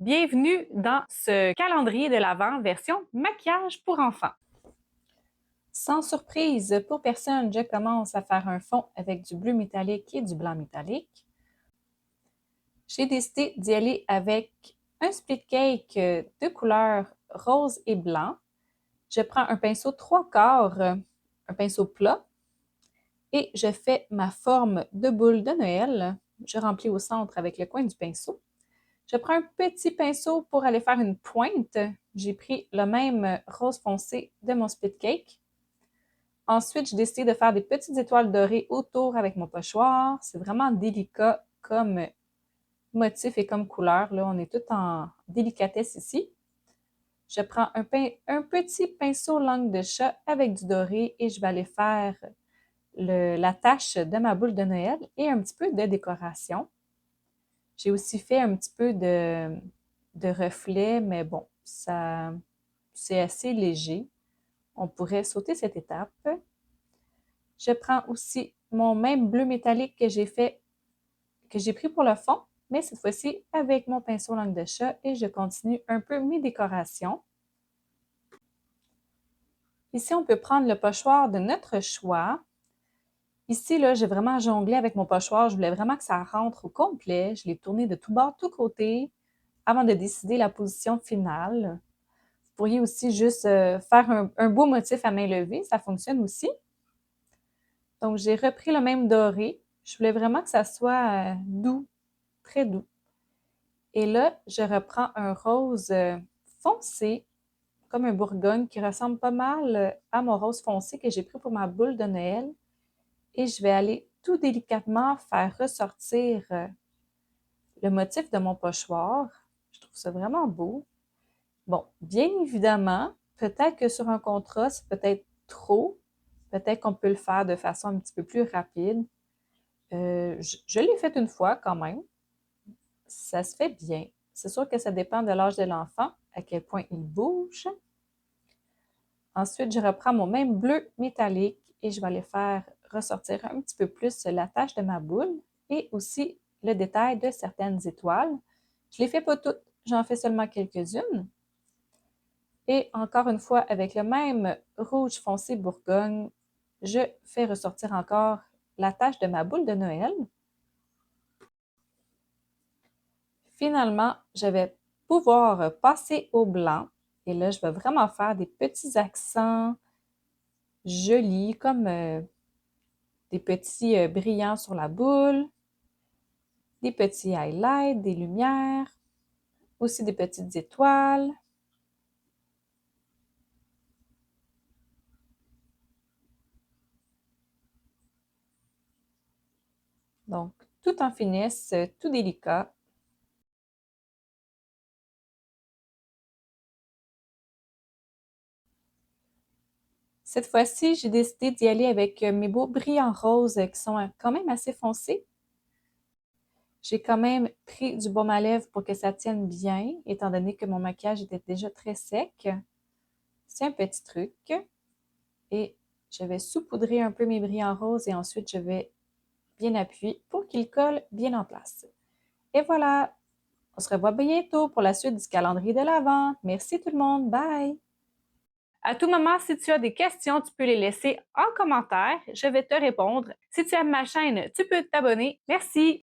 Bienvenue dans ce calendrier de l'Avent version maquillage pour enfants. Sans surprise pour personne, je commence à faire un fond avec du bleu métallique et du blanc métallique. J'ai décidé d'y aller avec un split cake de couleur rose et blanc. Je prends un pinceau 3/4, un pinceau plat, et je fais ma forme de boule de Noël. Je remplis au centre avec le coin du pinceau. Je prends un petit pinceau pour aller faire une pointe. J'ai pris le même rose foncé de mon split cake. Ensuite, j'ai décidé de faire des petites étoiles dorées autour avec mon pochoir. C'est vraiment délicat comme motif et comme couleur. Là, on est tout en délicatesse ici. Je prends un petit pinceau langue de chat avec du doré et je vais aller faire la tache de ma boule de Noël et un petit peu de décoration. J'ai aussi fait un petit peu de reflets, mais bon, ça, c'est assez léger. On pourrait sauter cette étape. Je prends aussi mon même bleu métallique que j'ai pris pour le fond, mais cette fois-ci avec mon pinceau langue de chat et je continue un peu mes décorations. Ici, on peut prendre le pochoir de notre choix. Ici, là, j'ai vraiment jonglé avec mon pochoir. Je voulais vraiment que ça rentre au complet. Je l'ai tourné de tous bords, tous côtés avant de décider la position finale. Vous pourriez aussi juste faire un beau motif à main levée, ça fonctionne aussi. Donc, j'ai repris le même doré. Je voulais vraiment que ça soit doux, très doux. Et là, je reprends un rose foncé, comme un bourgogne, qui ressemble pas mal à mon rose foncé que j'ai pris pour ma boule de Noël. Et je vais aller tout délicatement faire ressortir le motif de mon pochoir. Je trouve ça vraiment beau. Bon, bien évidemment, peut-être que sur un contrat, c'est peut-être trop. Peut-être qu'on peut le faire de façon un petit peu plus rapide. Je l'ai fait une fois quand même. Ça se fait bien. C'est sûr que ça dépend de l'âge de l'enfant, à quel point il bouge. Ensuite, je reprends mon même bleu métallique et je vais aller faire ressortir un petit peu plus la tache de ma boule et aussi le détail de certaines étoiles. Je ne les fais pas toutes, j'en fais seulement quelques-unes. Et encore une fois, avec le même rouge foncé Bourgogne, je fais ressortir encore la tache de ma boule de Noël. Finalement, je vais pouvoir passer au blanc. Et là, je vais vraiment faire des petits accents jolis, comme des petits brillants sur la boule, des petits highlights, des lumières, aussi des petites étoiles. Donc, tout en finesse, tout délicat. Cette fois-ci, j'ai décidé d'y aller avec mes beaux brillants roses qui sont quand même assez foncés. J'ai quand même pris du baume à lèvres pour que ça tienne bien, étant donné que mon maquillage était déjà très sec. C'est un petit truc. Et je vais saupoudrer un peu mes brillants roses et ensuite je vais bien appuyer pour qu'ils collent bien en place. Et voilà, on se revoit bientôt pour la suite du calendrier de l'Avent. Merci tout le monde, bye! À tout moment, si tu as des questions, tu peux les laisser en commentaire. Je vais te répondre. Si tu aimes ma chaîne, tu peux t'abonner. Merci!